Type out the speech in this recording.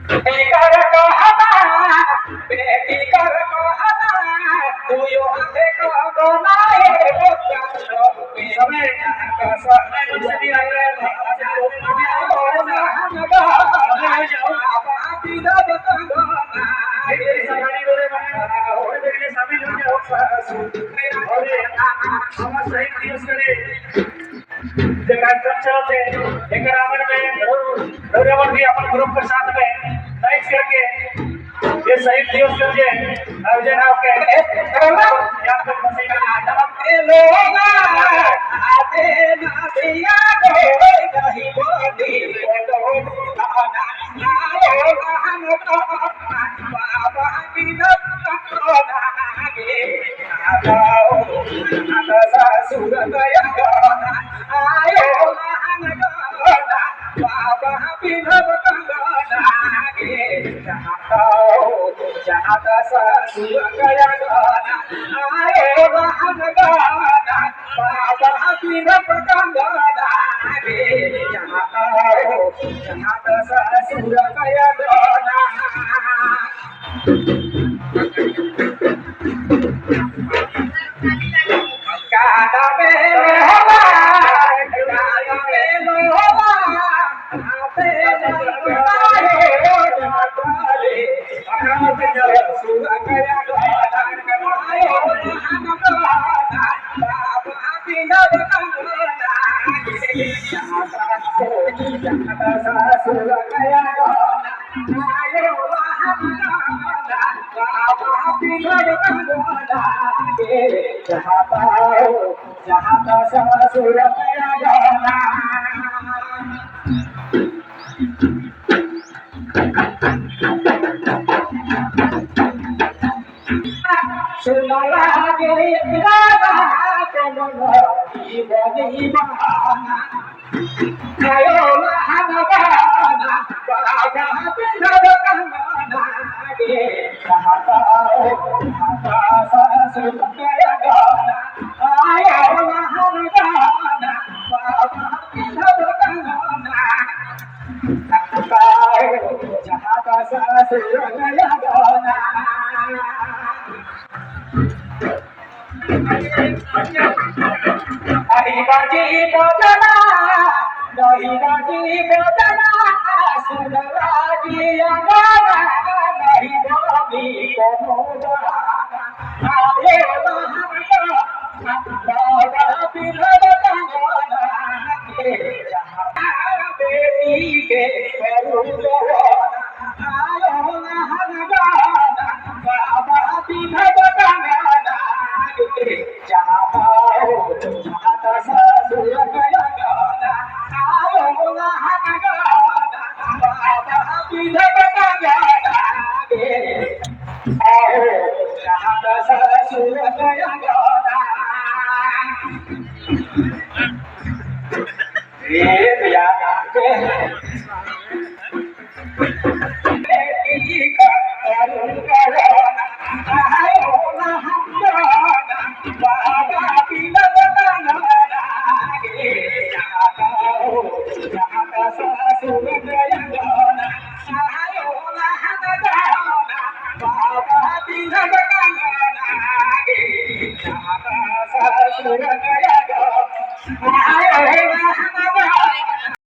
कर कहना बेटी कर कहना तू यो हाथे को गोनाए बच्चा समय समय दूसरी आ रहा है भी अपन ग्रुप के साथ में लाइक करके ये शहीद दिवस के लिए आयोजन आपके याद कर लोग आते ना दिया नहीं बोली